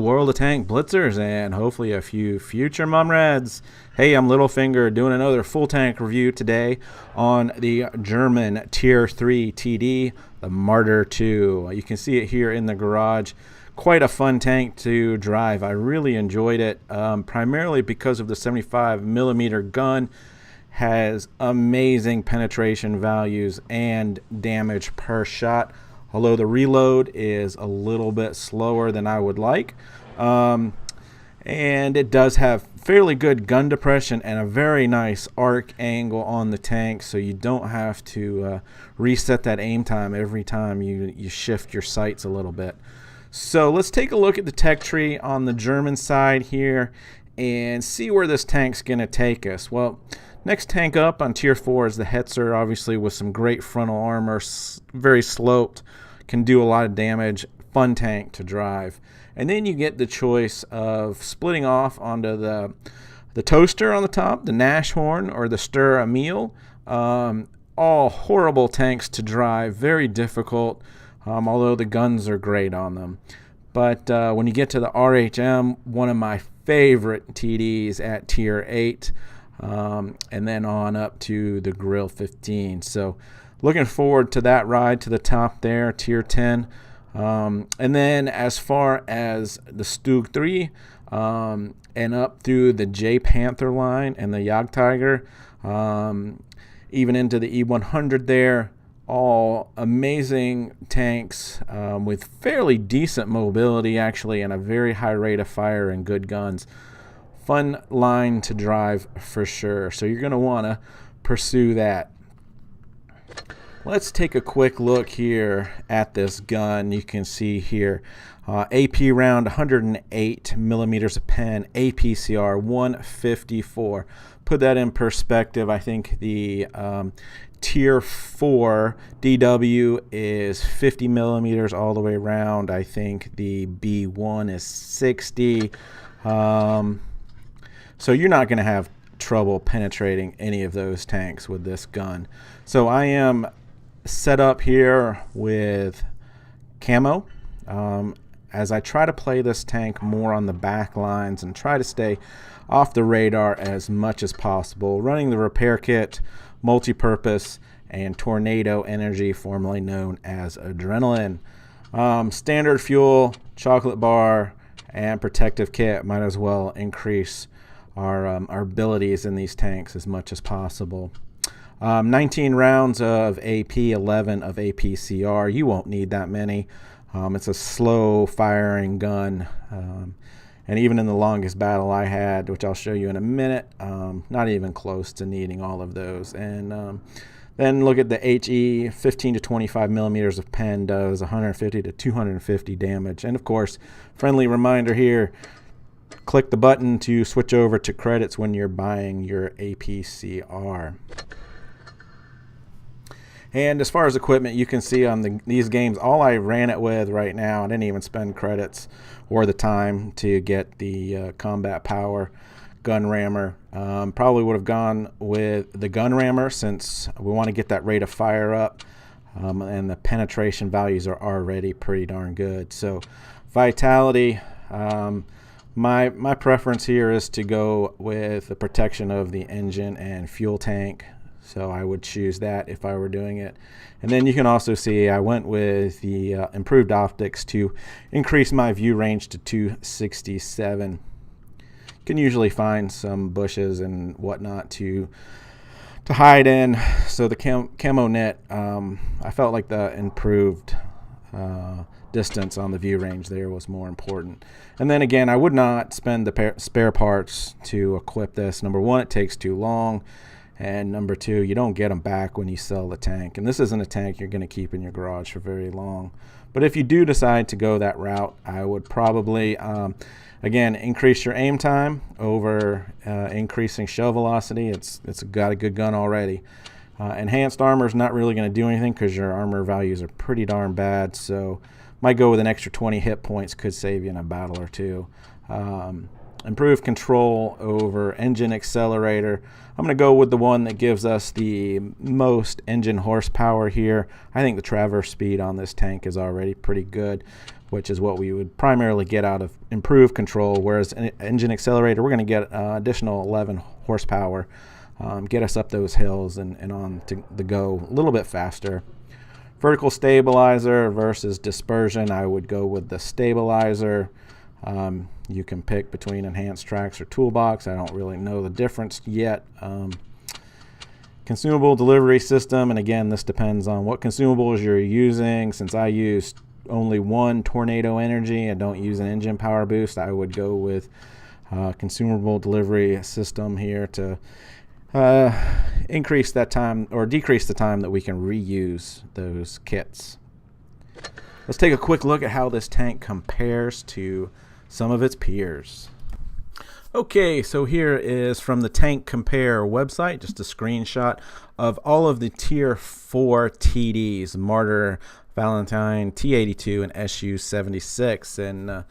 World of Tank Blitzers and hopefully a few future Mum Reds. Hey, I'm Littlefinger doing another full tank review today on the German Tier 3 TD, the Marder 2. You can see it here in the garage. Quite a fun tank to drive. I really enjoyed it, primarily because of the 75mm gun. Has amazing penetration values and damage per shot, although the reload is a little bit slower than I would like. And it does have fairly good gun depression and a very nice arc angle on the tank, so you don't have to reset that aim time every time you shift your sights a little bit. So let's take a look at the tech tree on the German side here and see where this tank's going to take us. Well, next tank up on Tier 4 is the Hetzer, obviously with some great frontal armor, very sloped, can do a lot of damage, fun tank to drive. And then you get the choice of splitting off onto the Toaster on the top, the Nashorn, or the Stir Emil. All horrible tanks to drive, very difficult, although the guns are great on them. But when you get to the RHM, one of my favorite TDs at Tier 8, and then on up to the Grill 15. So looking forward to that ride to the top there, Tier 10. And then as far as the Stug 3 and up through the J Panther line and the Jagdtiger, even into the E100 there, all amazing tanks with fairly decent mobility actually, and a very high rate of fire and good guns. Fun line to drive for sure, so you're going to want to pursue that. Let's take a quick look here at this gun. You can see here AP round 108mm a pen, APCR 154. Put that in perspective, I think the Tier 4 DW is 50mm all the way around. I think the B1 is 60. So you're not going to have trouble penetrating any of those tanks with this gun. So I am set up here with camo as I try to play this tank more on the back lines and try to stay off the radar as much as possible. Running the repair kit, multi-purpose, and tornado energy, formerly known as adrenaline. Standard fuel, chocolate bar, and protective kit. Might as well increase our abilities in these tanks as much as possible. 19 rounds of AP, 11 of APCR. You won't need that many. It's a slow firing gun, and even in the longest battle I had, which I'll show you in a minute, not even close to needing all of those. And then look at the HE, 15 to 25mm of pen does 150 to 250 damage. And of course, friendly reminder here, click the button to switch over to credits when you're buying your APCR. And as far as equipment, you can see on these games, all I ran it with right now, I didn't even spend credits or the time to get the combat power gun rammer. Probably would have gone with the gun rammer since we want to get that rate of fire up, and the penetration values are already pretty darn good. So vitality, my preference here is to go with the protection of the engine and fuel tank. So I would choose that if I were doing it. And then you can also see I went with the improved optics to increase my view range to 267. You can usually find some bushes and whatnot to hide in. So the camo net, I felt like the improved distance on the view range there was more important. And then again, I would not spend the spare parts to equip this. Number one, it takes too long. And number two, you don't get them back when you sell the tank. And this isn't a tank you're going to keep in your garage for very long. But if you do decide to go that route, I would probably, again, increase your aim time over increasing shell velocity. It's got a good gun already. Enhanced armor is not really going to do anything because your armor values are pretty darn bad. So might go with an extra 20 hit points, could save you in a battle or two. Improved control over engine accelerator. I'm going to go with the one that gives us the most engine horsepower here. I think the traverse speed on this tank is already pretty good. which is what we would primarily get out of improved control, whereas an engine accelerator, we're going to get additional 11 horsepower, get us up those hills and on to the go a little bit faster. Vertical stabilizer versus dispersion, I would go with the stabilizer. You can pick between enhanced tracks or toolbox. I don't really know the difference yet. Consumable delivery system, and again, this depends on what consumables you're using. Since I use only one tornado energy, I don't use an engine power boost, I would go with consumable delivery system here to increase that time or decrease the time that we can reuse those kits. Let's take a quick look at how this tank compares to some of its peers. Okay, so here is from the Tank Compare website, just a screenshot of all of the Tier 4 TDs, Marder, Valentine, T82, and SU76. And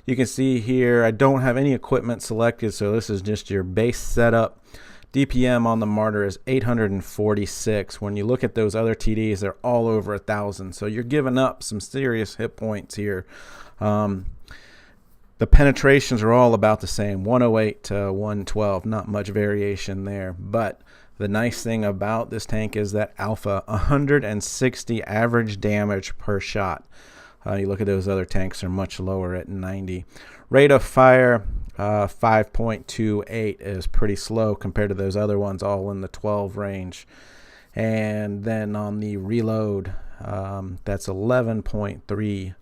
you can see here I don't have any equipment selected, so this is just your base setup. DPM on the Marder is 846. When you look at those other TDs, they're all over 1,000. So you're giving up some serious hit points here. The penetrations are all about the same, 108 to 112, not much variation there. But the nice thing about this tank is that alpha, 160 average damage per shot. You look at those other tanks, are much lower at 90. Rate of fire, 5.28 is pretty slow compared to those other ones, all in the 12 range. And then on the reload, that's 11.3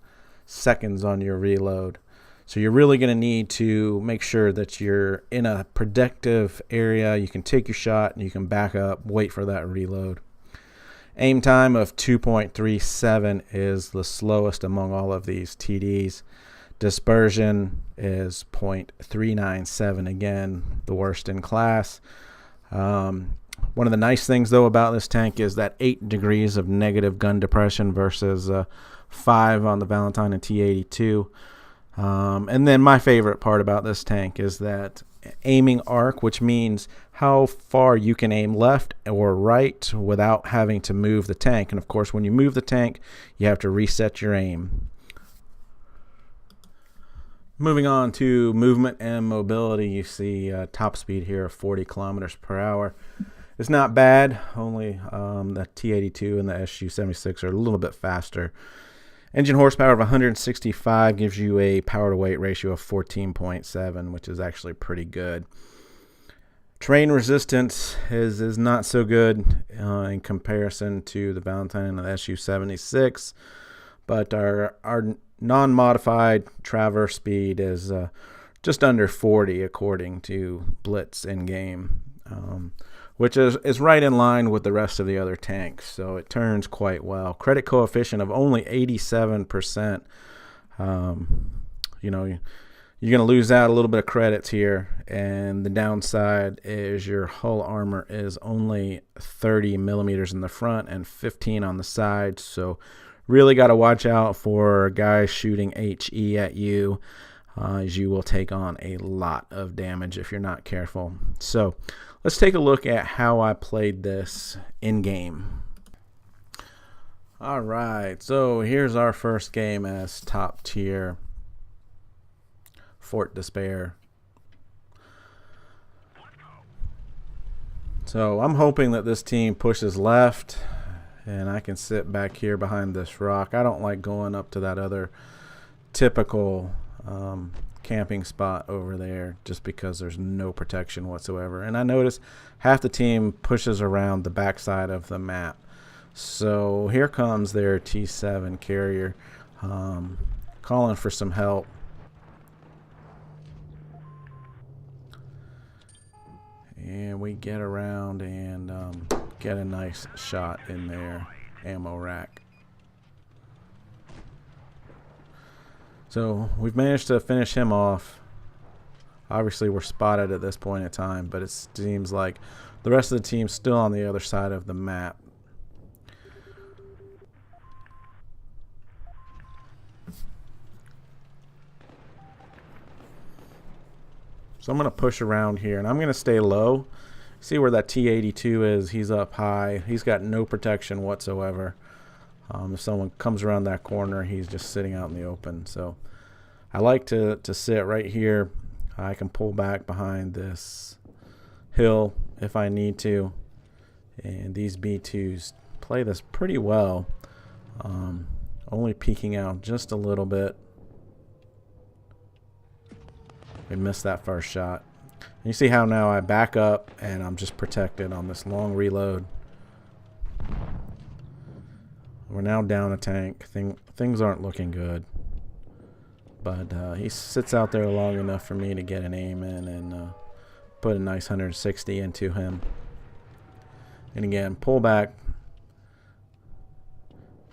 seconds on your reload. So you're really going to need to make sure that you're in a protective area. You can take your shot and you can back up, wait for that reload. Aim time of 2.37 is the slowest among all of these TDs. Dispersion is 0.397, again, the worst in class. One of the nice things, though, about this tank is that 8 degrees of negative gun depression versus 5 on the Valentine and T82. And then my favorite part about this tank is that aiming arc, which means how far you can aim left or right without having to move the tank. And of course, when you move the tank, you have to reset your aim. Moving on to movement and mobility, you see top speed here of 40 kilometers per hour. It's not bad, only the T82 and the SU76 are a little bit faster. Engine horsepower of 165 gives you a power to weight ratio of 14.7, which is actually pretty good. Terrain resistance is not so good in comparison to the Valentine and the SU76, but our non-modified traverse speed is just under 40 according to Blitz in-game, which is right in line with the rest of the other tanks, so it turns quite well. Credit coefficient of only 87%. You know, you're going to lose out a little bit of credits here, and the downside is your hull armor is only 30 millimeters in the front and 15 on the side, so really got to watch out for guys shooting HE at you, as you will take on a lot of damage if you're not careful. So let's take a look at how I played this in-game. All right, so here's our first game as top tier Fort Despair. So I'm hoping that this team pushes left and I can sit back here behind this rock. I don't like going up to that other typical camping spot over there just because there's no protection whatsoever. And I notice half the team pushes around the backside of the map. So here comes their T7 carrier calling for some help. And we get around and get a nice shot in their ammo rack. So we've managed to finish him off. Obviously we're spotted at this point in time, but it seems like the rest of the team's still on the other side of the map. So I'm going to push around here, and I'm going to stay low. See where that T82 is. He's up high. He's got no protection whatsoever. If someone comes around that corner, he's just sitting out in the open. So I like to sit right here. I can pull back behind this hill if I need to. And these B2s play this pretty well. Only peeking out just a little bit. We missed that first shot. And you see how now I back up and I'm just protected on this long reload. We're now down a tank. Things aren't looking good. But he sits out there long enough for me to get an aim in and put a nice 160 into him. And again, pull back.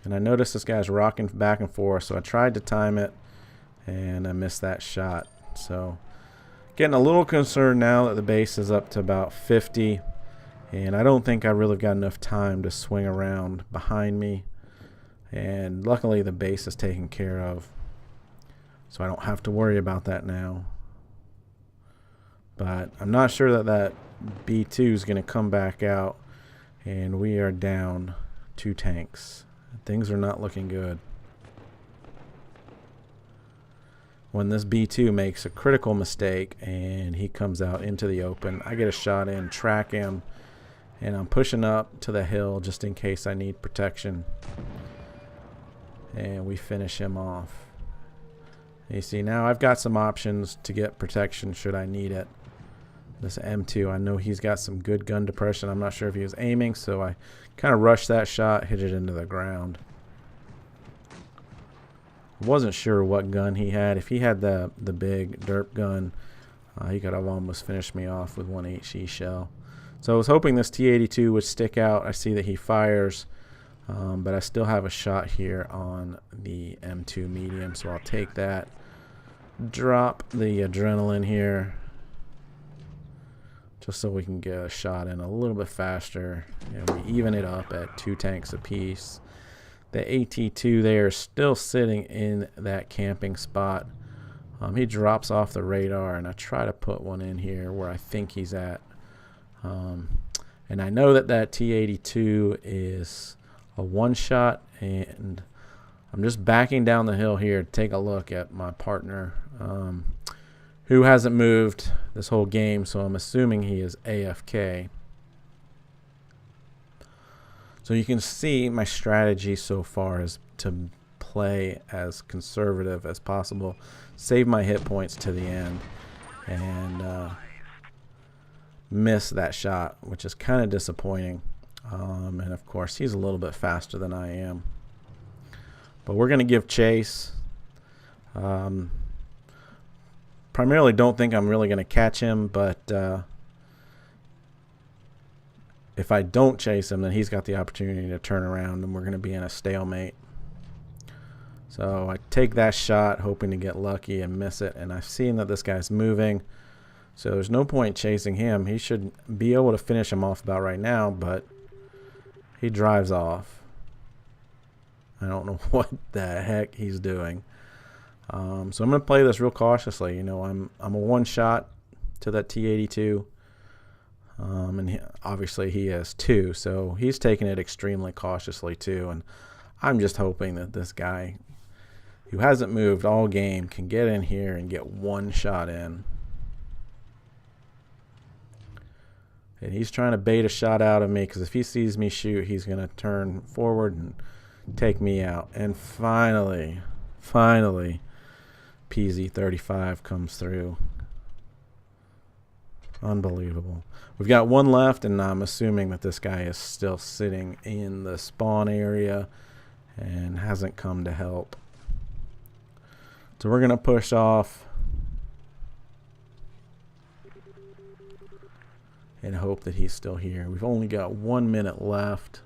And I noticed this guy's rocking back and forth, so I tried to time it, and I missed that shot. So getting a little concerned now that the base is up to about 50, and I don't think I really got enough time to swing around behind me. And luckily the base is taken care of, so I don't have to worry about that now. But I'm not sure that that B2 is going to come back out, and we are down 2 tanks. Things are not looking good. When this B2 makes a critical mistake and he comes out into the open, I get a shot in, track him, and I'm pushing up to the hill just in case I need protection. And we finish him off. You see, now I've got some options to get protection should I need it. This M2, I know he's got some good gun depression. I'm not sure if he was aiming, so I kind of rushed that shot, hit it into the ground. Wasn't sure what gun he had. If he had the big derp gun, he could have almost finished me off with 1 HE shell. So I was hoping this T82 would stick out. I see that he fires, but I still have a shot here on the M2 medium, so I'll take that. Drop the adrenaline here, just so we can get a shot in a little bit faster. And we even it up at 2 tanks apiece. The AT2 there is still sitting in that camping spot. He drops off the radar, and I try to put one in here where I think he's at. And I know that that T82 is a one-shot, and I'm just backing down the hill here to take a look at my partner, who hasn't moved this whole game, so I'm assuming he is AFK. So you can see my strategy so far is to play as conservative as possible, save my hit points to the end, and miss that shot, which is kind of disappointing. And of course, he's a little bit faster than I am. But we're going to give chase. Primarily don't think I'm really going to catch him, but if I don't chase him, then he's got the opportunity to turn around, and we're going to be in a stalemate. So I take that shot, hoping to get lucky and miss it, and I've seen that this guy's moving, so there's no point chasing him. He should be able to finish him off about right now, but he drives off. I don't know what the heck he's doing. So I'm going to play this real cautiously. You know, I'm a one shot to that T82. And obviously he has 2, so he's taking it extremely cautiously too. And I'm just hoping that this guy, who hasn't moved all game, can get in here and get 1 shot in. And he's trying to bait a shot out of me, because if he sees me shoot, he's going to turn forward and take me out. And finally, PZ35 comes through. Unbelievable. We've got 1 left, and I'm assuming that this guy is still sitting in the spawn area and hasn't come to help. So we're going to push off and hope that he's still here. We've only got 1 minute left.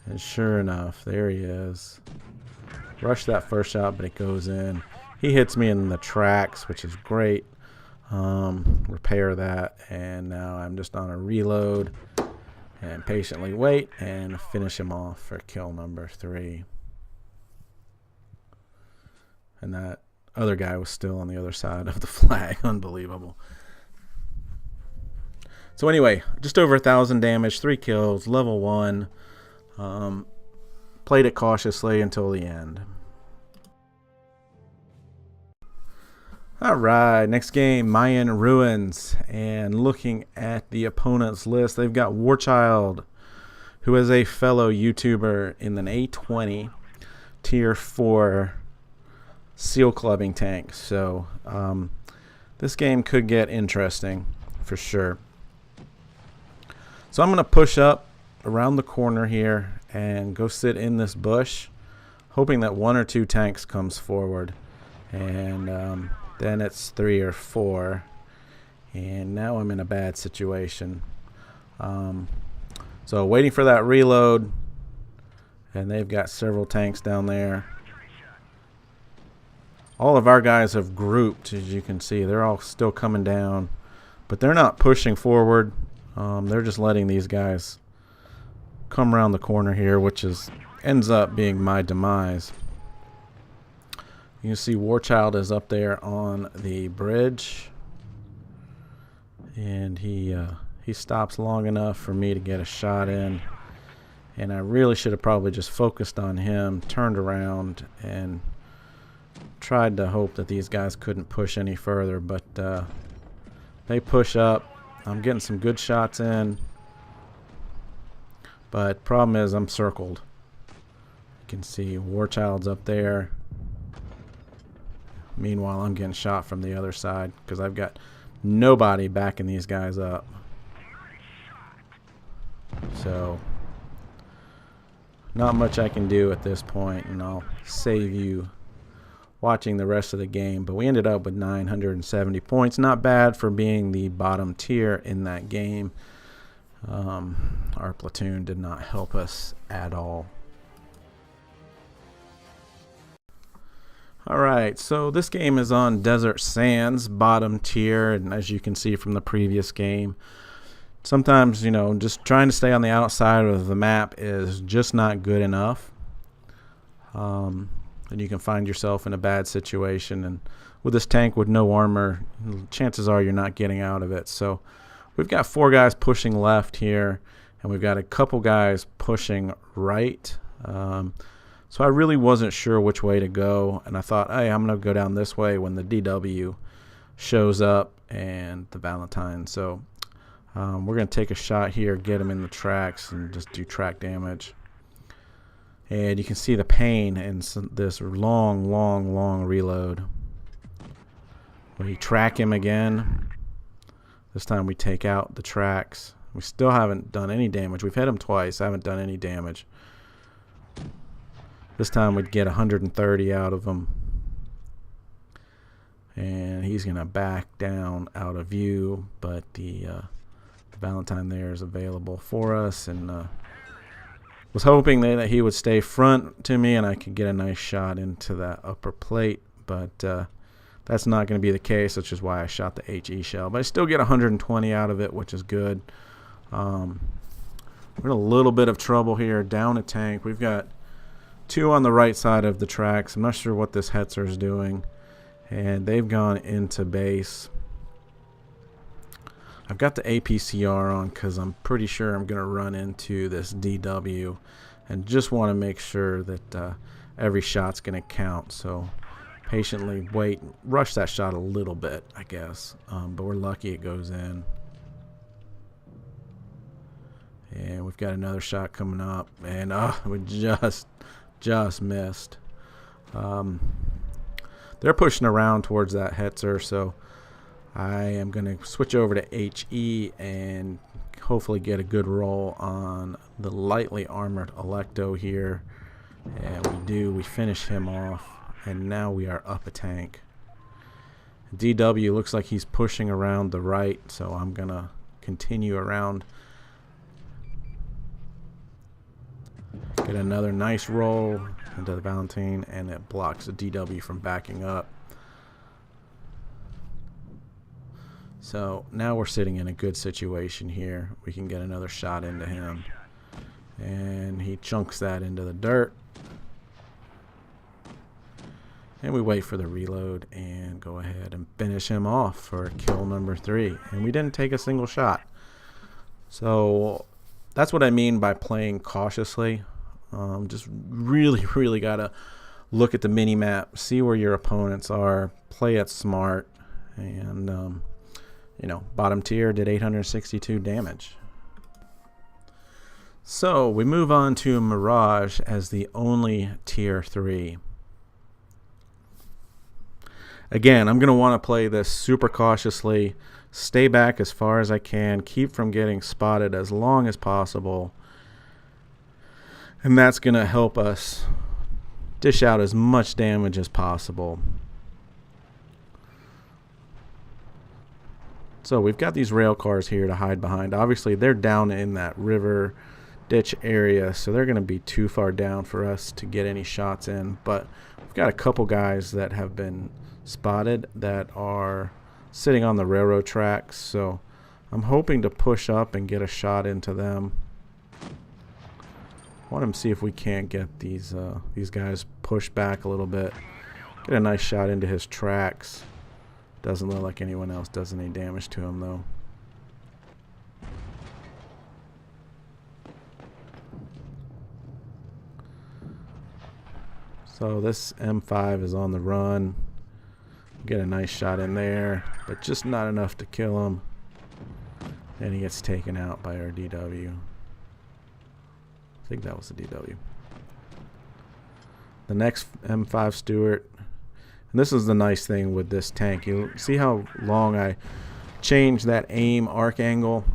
And sure enough, there he is. Rush that first shot, but it goes in. He hits me in the tracks, which is great. Repair that, and now I'm just on a reload and patiently wait and finish him off for kill number 3. And that other guy was still on the other side of the flag. Unbelievable. So anyway, just over 1,000 damage, 3 kills, level 1. Played it cautiously until the end. Alright, next game, Mayan Ruins. And looking at the opponent's list, they've got Warchild, who is a fellow YouTuber in an A20 Tier 4 Seal Clubbing tank. So this game could get interesting for sure. So I'm going to push up around the corner here and go sit in this bush, hoping that 1 or 2 tanks comes forward. And then it's 3 or 4. And now I'm in a bad situation. So waiting for that reload. And they've got several tanks down there. All of our guys have grouped, as you can see. They're all still coming down. But they're not pushing forward. They're just letting these guys come around the corner here, which ends up being my demise. You can see Warchild is up there on the bridge. And he stops long enough for me to get a shot in. And I really should have probably just focused on him, turned around, and tried to hope that these guys couldn't push any further. But they push up. I'm getting some good shots in. But problem is I'm circled. You can see Warchild's up there. Meanwhile, I'm getting shot from the other side because I've got nobody backing these guys up. So not much I can do at this point, and I'll save you watching the rest of the game. But we ended up with 970 points. Not bad for being the bottom tier in that game. Our platoon did not help us at all. Alright, so this game is on Desert Sands, bottom tier, and as you can see from the previous game, sometimes, you know, just trying to stay on the outside of the map is just not good enough. And you can find yourself in a bad situation, and with this tank with no armor, chances are you're not getting out of it. So we've got 4 guys pushing left here, and we've got a couple guys pushing right. So I really wasn't sure which way to go, and I thought, hey, I'm going to go down this way when the DW shows up and the Valentine. So we're going to take a shot here, get him in the tracks, and just do track damage. And you can see the pain in this long reload. We track him again. This time we take out the tracks. We still haven't done any damage. We've hit him twice. I haven't done any damage. This time we'd get 130 out of him. And he's going to back down out of view. But the Valentine there is available for us. And was hoping that he would stay front to me and I could get a nice shot into that upper plate. But that's not going to be the case, which is why I shot the HE shell. But I still get 120 out of it, which is good. We're in a little bit of trouble here. Down a tank. We've got 2 on the right side of the tracks. I'm not sure what this Hetzer is doing. And they've gone into base. I've got the APCR on because I'm pretty sure I'm going to run into this DW. And just want to make sure that every shot's going to count. So patiently wait. Rush that shot a little bit, I guess. But we're lucky it goes in. And we've got another shot coming up. And we just missed. They're pushing around towards that Hetzer, so I am going to switch over to HE and hopefully get a good roll on the lightly armored Electo here. And we do. We finish him off, and now we are up a tank. DW looks like he's pushing around the right, so I'm going to continue around. Get another nice roll into the Valentine, and it blocks the DW from backing up. So now we're sitting in a good situation here. We can get another shot into him. And he chunks that into the dirt. And we wait for the reload and go ahead and finish him off for kill number 3. And we didn't take a single shot. So that's what I mean by playing cautiously. Just really got to look at the mini map, see where your opponents are, play it smart, and bottom tier did 862 damage. So we move on to Mirage as the only tier 3. Again, I'm going to want to play this super cautiously, stay back as far as I can, keep from getting spotted as long as possible, and that's going to help us dish out as much damage as possible. So we've got these rail cars here to hide behind. Obviously, they're down in that river ditch area, so they're going to be too far down for us to get any shots in. But we've got a couple guys that have been spotted that are sitting on the railroad tracks, so I'm hoping to push up and get a shot into them. I want to see if we can't get these guys pushed back a little bit. Get a nice shot into his tracks. Doesn't look like anyone else does any damage to him though. So this M5 is on the run. Get a nice shot in there, but just not enough to kill him. And he gets taken out by our DW. I think that was the DW. The next M5 Stuart. And this is the nice thing with this tank. You see how long I changed that aim arc angle?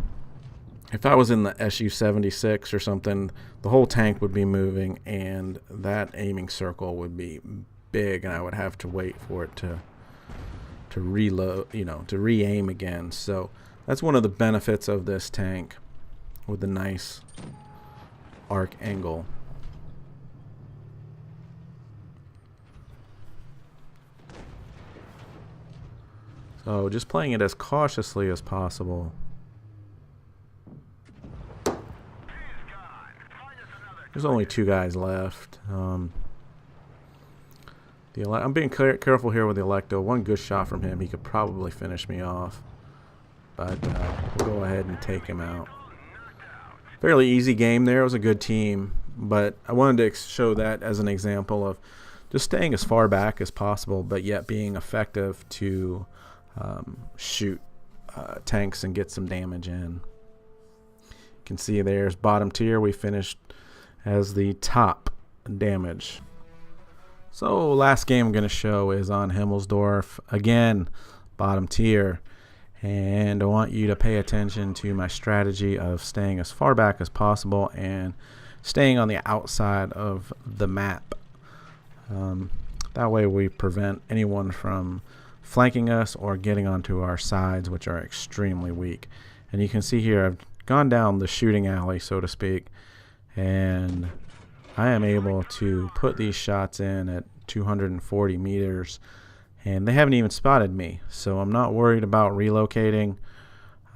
If I was in the SU-76 or something, the whole tank would be moving and that aiming circle would be big, and I would have to wait for it to reload, to re-aim again. So that's one of the benefits of this tank with the nice arc angle. So just playing it as cautiously as possible. There's only 2 guys left. I'm being careful here with the Electo. One good shot from him, he could probably finish me off. But we'll go ahead and take him out. Fairly easy game there. It was a good team. But I wanted to show that as an example of just staying as far back as possible, but yet being effective to shoot tanks and get some damage in. You can see there's bottom tier. We finished as the top damage. So last game I'm going to show is on Himmelsdorf. Again, bottom tier. And I want you to pay attention to my strategy of staying as far back as possible and staying on the outside of the map. That way we prevent anyone from flanking us or getting onto our sides, which are extremely weak. And you can see here I've gone down the shooting alley, so to speak, and I am able to put these shots in at 240 meters, and they haven't even spotted me, so I'm not worried about relocating.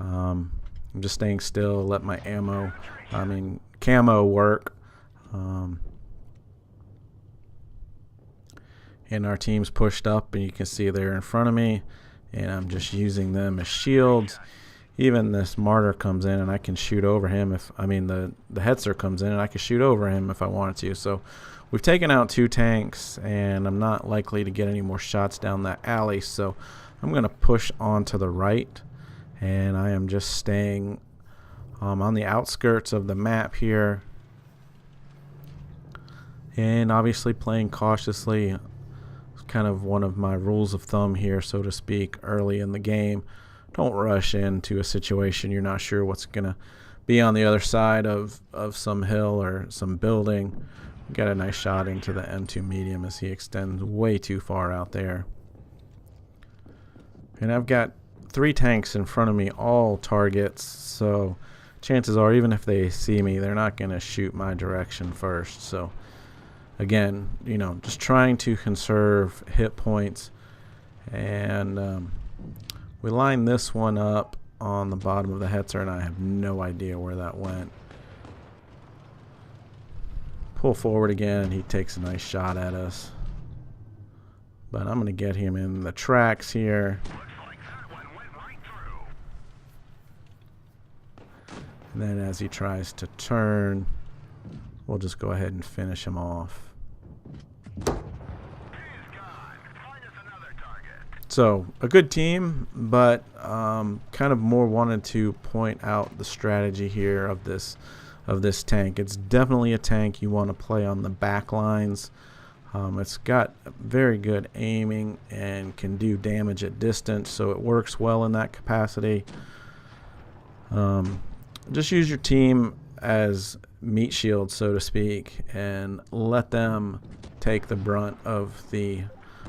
I'm just staying still, let my camo work. And our team's pushed up, and you can see they're in front of me, and I'm just using them as shields. Even this Marder comes in and I can shoot over him if, the Hetzer comes in and I can shoot over him if I wanted to. So we've taken out 2 tanks, and I'm not likely to get any more shots down that alley. So I'm going to push on to the right, and I am just staying on the outskirts of the map here. And obviously playing cautiously. It's kind of one of my rules of thumb here, so to speak, early in the game. Don't rush into a situation you're not sure what's going to be on the other side of some hill or some building. Got a nice shot into the M2 medium as he extends way too far out there. And I've got 3 tanks in front of me, all targets, so chances are even if they see me, they're not going to shoot my direction first. So again, just trying to conserve hit points. And we line this one up on the bottom of the Hetzer, and I have no idea where that went. Pull forward again, he takes a nice shot at us. But I'm going to get him in the tracks here. And then as he tries to turn, we'll just go ahead and finish him off. So a good team, but kind of more wanted to point out the strategy here of this tank. It's definitely a tank you want to play on the back lines. It's got very good aiming and can do damage at distance, so it works well in that capacity. Just use your team as meat shields, so to speak, and let them take the brunt of the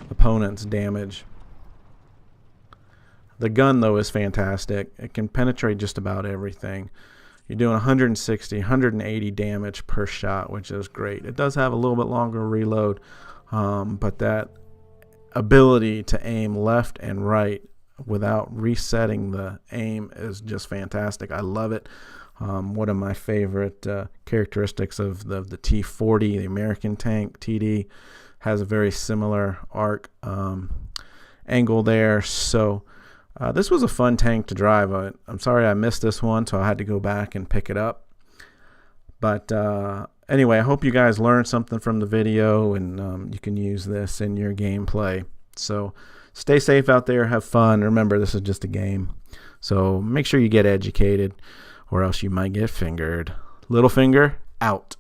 opponent's damage. The gun, though, is fantastic. It can penetrate just about everything. You're doing 160, 180 damage per shot, which is great. It does have a little bit longer reload, but that ability to aim left and right without resetting the aim is just fantastic. I love it. One of my favorite characteristics of the T-40, the American tank TD, has a very similar arc angle there. So this was a fun tank to drive. I'm sorry I missed this one, so I had to go back and pick it up. But anyway, I hope you guys learned something from the video, and you can use this in your gameplay. So stay safe out there, have fun. Remember, this is just a game. So make sure you get educated, or else you might get fingered. Littlefinger, out.